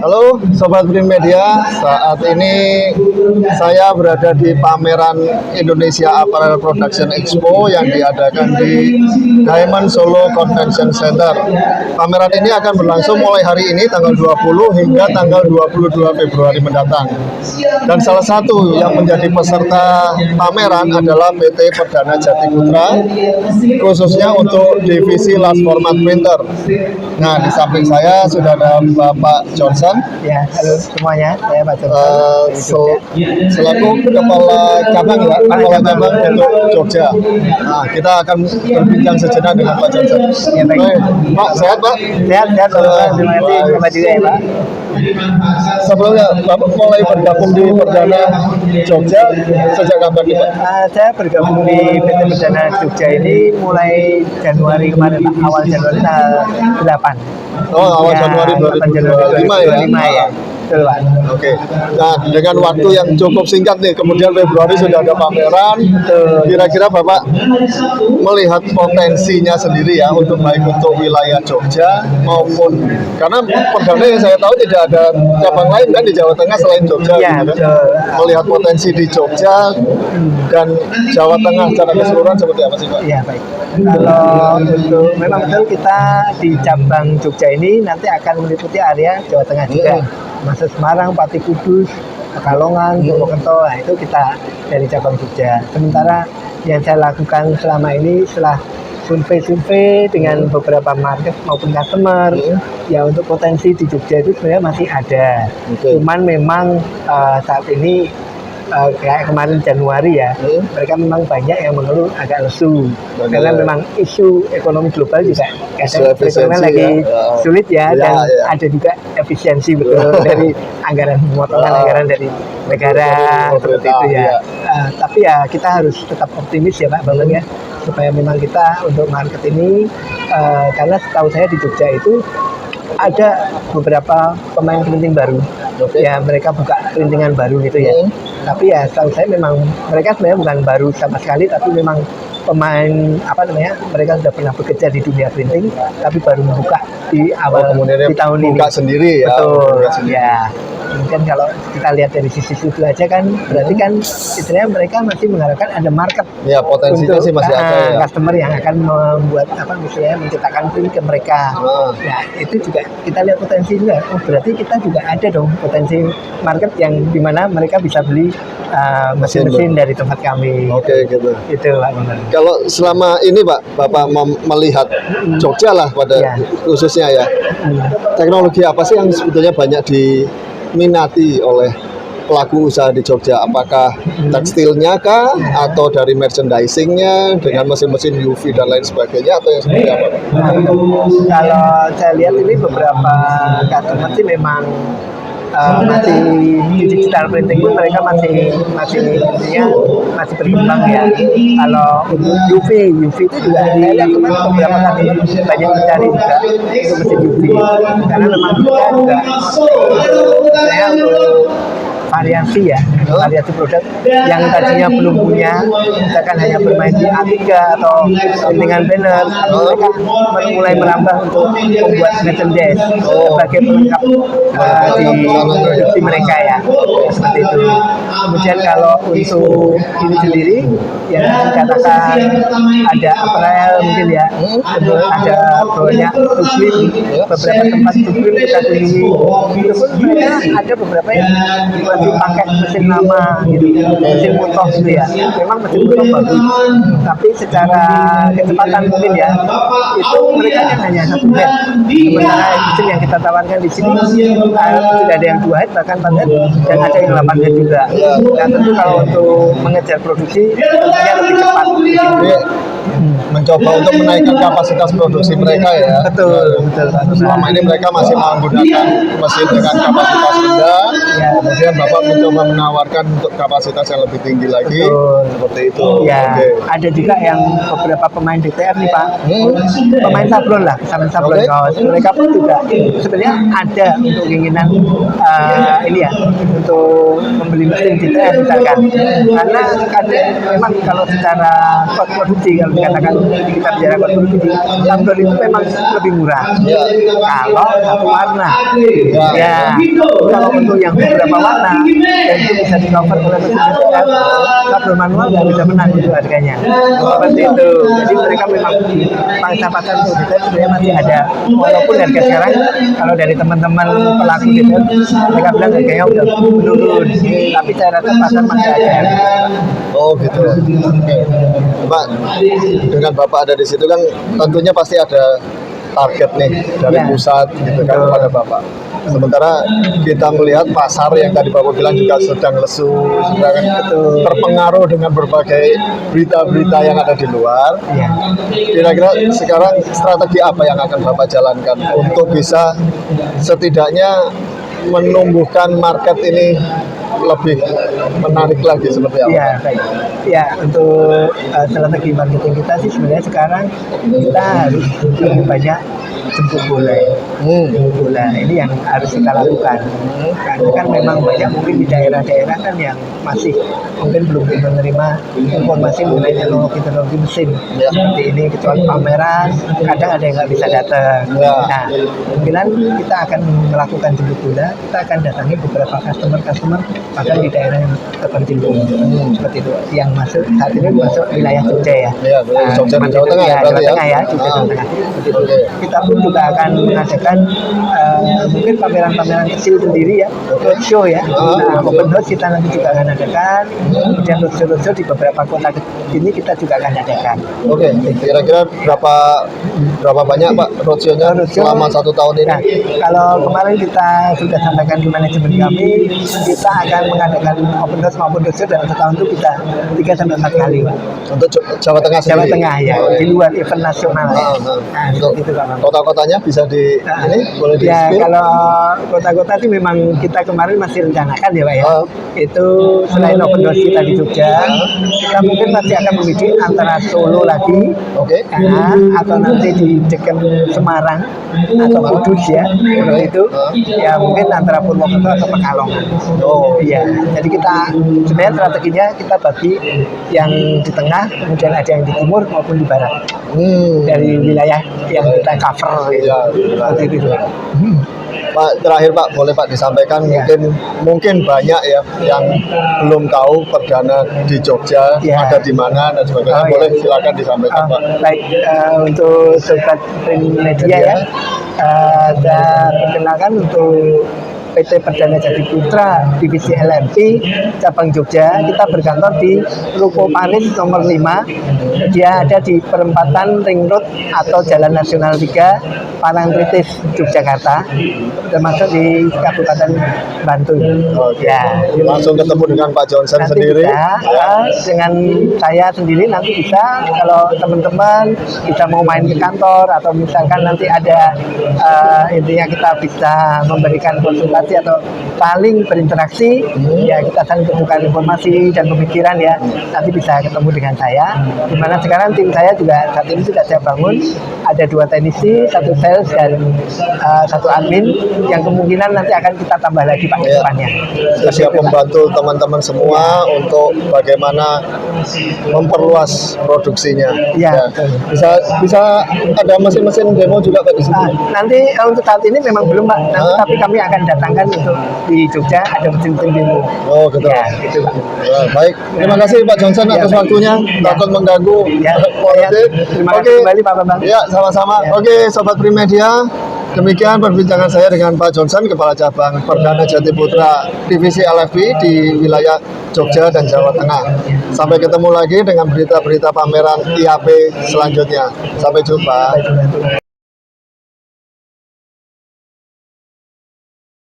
Halo Sobat Print Media, saat ini saya berada di pameran Indonesia Apparel Production Expo yang diadakan di Diamond Solo Convention Center. Pameran ini akan berlangsung mulai hari ini tanggal 20 hingga tanggal 22 Februari mendatang. Dan salah satu yang menjadi peserta pameran adalah PT Perdana Jati Putra, khususnya untuk divisi Large Format Printer. Nah, di samping saya sudah ada Bapak Johnson. Ya, halo semuanya, saya Pak Johnson. Selaku Kepala Cabang ya, Kepala Cabang untuk Jogja. Nah, kita akan berbincang sejenak dengan Pak Johnson. Ya, baik. Pak, sehat Pak? Sehat, terima kasih, Bapak juga ya Pak. Sebelumnya Bapak mulai bergabung di Perdana Jogja sejak kapan nih Pak? Saya bergabung di PT Perdana Jogja ini mulai Januari kemarin, Pak. Awal Januari tanggal 8. Oh, awal Ya, Januari 2025 ya? 2025 ya. Betul, Pak. Oke. Nah, dengan waktu yang cukup singkat nih, kemudian Februari sudah ada pameran. Kira-kira Bapak melihat potensinya sendiri ya untuk baik untuk wilayah Jogja maupun karena Perdana yang saya tahu tidak ada cabang lain kan di Jawa Tengah selain Jogja. Ya, gitu kan? Melihat potensi di Jogja dan Jawa Tengah secara keseluruhan seperti apa sih Pak? Iya, baik. Kalau untuk memang betul kita di cabang Jogja ini nanti akan meliputi area Jawa Tengah juga. Masuk Semarang, Pati Kudus, Pekalongan, Purwokerto, nah itu kita dari cabang Jogja. Sementara yang saya lakukan selama ini setelah survei dengan beberapa market maupun customer, ya untuk potensi di Jogja itu sebenarnya masih ada. Cuman memang saat ini kayak kemarin Januari ya, mereka memang banyak yang mengeluh agak lesu karena memang isu ekonomi global juga kadang perekonomian lagi sulit ya, dan ada juga efisiensi betul dari anggaran pemotongan anggaran dari negara seperti itu ya. Tapi ya kita harus tetap optimis ya Pak Bambang ya, supaya memang kita untuk market ini karena setahu saya di Jogja itu ada beberapa pemain printing baru. Ya mereka buka printingan baru gitu ya. Tapi ya setahu saya memang mereka sebenarnya bukan baru sama sekali, tapi memang pemain mereka sudah pernah bekerja di dunia printing tapi baru membuka di awal di tahun ini. Buka sendiri ya. Betul. Ya. Mungkin kalau kita lihat dari sisi itu aja kan berarti kan istilahnya mereka masih mengharapkan ada market. Ya, potensinya untuk, sih masih ada ya. Customer yang akan membuat misalnya menciptakan print ke mereka. Nah, itu juga kita lihat potensi juga. Oh, berarti kita juga ada dong potensi market yang dimana mereka bisa beli mesin-mesin dari tempat kami. Oke, gitu. Itu Pak. Kalau selama ini Pak, Bapak melihat Jogja lah pada khususnya ya, teknologi apa sih yang sebetulnya banyak diminati oleh pelaku usaha di Jogja? Apakah tekstilnya kah, atau dari merchandisingnya dengan mesin-mesin UV dan lain sebagainya, atau yang seperti apa? Kalau saya lihat ini beberapa customer sih memang masih di digital printing pun mereka masih berkembang ya. Kalau untuk UV itu juga saya lihat beberapa customer banyak mencari juga untuk mesin UV karena memang kita juga saya variasi produk yang tadinya belum punya, misalkan hanya bermain di A3 atau printingan banner, mereka mulai merambah untuk membuat merchandise sebagai pelengkap di produksi mereka ya, seperti itu. Kemudian kalau untuk ini sendiri yang dikatakan ada apparel mungkin ya, ada banyak sublim, beberapa tempat sublim kita kunjungi, itu pun mereka ada beberapa yang masih pakai mesin lama gitu, mesin Mutoh gitu ya. Memang mesin Mutoh bagus, tapi secara kecepatan mungkin ya itu mereka kan hanya satu head, sementara mesin yang kita tawarkan di sini sudah ada yang 2 head bahkan 4 head dan ada yang 8 head juga. Nah tentu kalau untuk mengejar produksi tentunya lebih cepat. Mencoba untuk menaikkan kapasitas produksi mereka ya. Betul. Selama ini mereka masih menggunakan mesin dengan kapasitas rendah. Kemudian Bapak mencoba ditawarkan untuk kapasitas yang lebih tinggi lagi. Betul. Seperti itu. Ya, Oke. ada juga yang beberapa pemain DTR nih Pak, pemain sablon lah, pesanan sablon Oke. kaos. Mereka pun juga sebenarnya ada untuk keinginan ini ya, untuk membeli mesin DTR misalkan. Karena kadang memang kalau secara cost produksi, kalau dikatakan kita bicara cost produksi, sablon itu memang lebih murah. Ya. Kalau satu warna, Ya. ya. Kalau untuk yang beberapa warna, dan itu bisa di cover oleh mesin DTR, sablon manual nggak bisa menang itu harganya. Seperti itu. Jadi mereka memang pangsa pasar untuk DTR sebenarnya masih ada. Walaupun harga sekarang kalau dari teman-teman pelaku DTR mereka bilang harganya udah menurun. Tapi saya rasa pasar masih ada. Oh gitu. Oke. Pak, dengan Bapak ada di situ kan tentunya pasti ada target nih dari Ya. pusat gitu kan kepada Bapak. Sementara kita melihat pasar yang tadi Bapak bilang juga sedang lesu, sedang terpengaruh dengan berbagai berita-berita yang ada di luar. Iya. Kira-kira sekarang strategi apa yang akan Bapak jalankan untuk bisa setidaknya menumbuhkan market ini lebih menarik lagi seperti apa? Ya, baik. Ya, untuk strategi marketing kita sih sebenarnya sekarang kita harus lebih banyak jemput bola ya. Jemput bola ini yang harus kita lakukan. Karena kan memang banyak mungkin di daerah-daerah kan yang masih mungkin belum menerima informasi mengenai teknologi mesin seperti ini, kecuali pameran kadang ada yang nggak bisa datang. Ya. Nah, kemungkinan kita akan melakukan jemput bola, kita akan datangi beberapa customer bahkan di daerah yang terpencil seperti itu, yang masuk saat ini masuk wilayah Jogja ya. Ya, Jogja dan Jawa Tengah ya, Jawa berarti ya? Tengah ya, Jogja Jawa Tengah. Seperti itu. Oke. Kita pun juga akan mengadakan mungkin pameran-pameran kecil sendiri ya, roadshow ya. Nah, open house kita nanti juga akan adakan, kemudian roadshow di beberapa kota ini kita juga akan adakan. Oke, kira-kira berapa banyak Pak roadshow-nya selama 1 tahun ini? Nah, kalau kemarin kita sudah sampaikan di manajemen kami, kita akan mengadakan open house maupun roadshow dalam setahun itu bisa 3-4 kali, Pak. Untuk Jawa Tengah Jawa sendiri? Tengah ya, di luar event nasional. Ya. Nah, Untuk itu Pak. kota-kotanya bisa ini boleh Ya, di-spill? kalau kota-kota sih memang kita kemarin masih rencanakan ya Pak ya. Itu selain open house kita di Jogja, kita mungkin masih akan memiliki antara Solo lagi, Oke. atau nanti di dekat Semarang atau Kudus ya, seperti itu. Ya mungkin antara Purwokerto atau Pekalongan. Oh, Iya, jadi kita sebenarnya strateginya kita bagi yang di tengah, kemudian ada yang di timur maupun di barat dari wilayah yang kita cover. Iya. Seperti itu. Pak, terakhir Pak, boleh Pak disampaikan Ya. mungkin banyak ya yang belum tahu perdana di Jogja Ya. ada di mana dan sebagainya. Oh, ya. Boleh silakan disampaikan Pak. Baik, untuk sobat print media ya, saya perkenalkan untuk PT Perdana Jati Putra Divisi LMP cabang Jogja. Kita berkantor di Ruko Paris nomor 5. Dia ada di perempatan Ring Road atau Jalan Nasional 3 Parangtritis Yogyakarta, termasuk di Kabupaten Bantul. Ya, Langsung ketemu dengan Pak Johnson nanti sendiri. bisa, dengan saya sendiri nanti bisa, kalau teman-teman bisa mau main ke kantor atau misalkan nanti ada intinya kita bisa memberikan konsultasi atau saling berinteraksi, ya kita saling bertukar informasi dan pemikiran ya, nanti bisa ketemu dengan saya, dimana sekarang tim saya juga saat ini sudah saya bangun, ada 2 teknisi, 1 sales dan 1 admin yang kemungkinan nanti akan kita tambah lagi Pak ke Ya. depannya. Siap membantu teman-teman semua untuk bagaimana memperluas produksinya. Ya. Bisa ada mesin-mesin demo juga Pak di sini. Nanti untuk saat ini memang belum Pak, tapi kami akan datangkan untuk di Jogja ada mesin-mesin demo. Oh gitu. Ya, gitu Pak. Ya, baik, terima kasih Pak Johnson Ya, atas baik. waktunya. Takut mengganggu Ya, politik. terima kasih kembali Pak Bambang. Ya, sama-sama. Ya. Oke, Sobat Primedia, demikian perbincangan saya dengan Pak Johnson, Kepala Cabang Perdana Jati Putra Divisi LFP di wilayah Jogja dan Jawa Tengah. Sampai ketemu lagi dengan berita-berita pameran IAP selanjutnya. Sampai jumpa.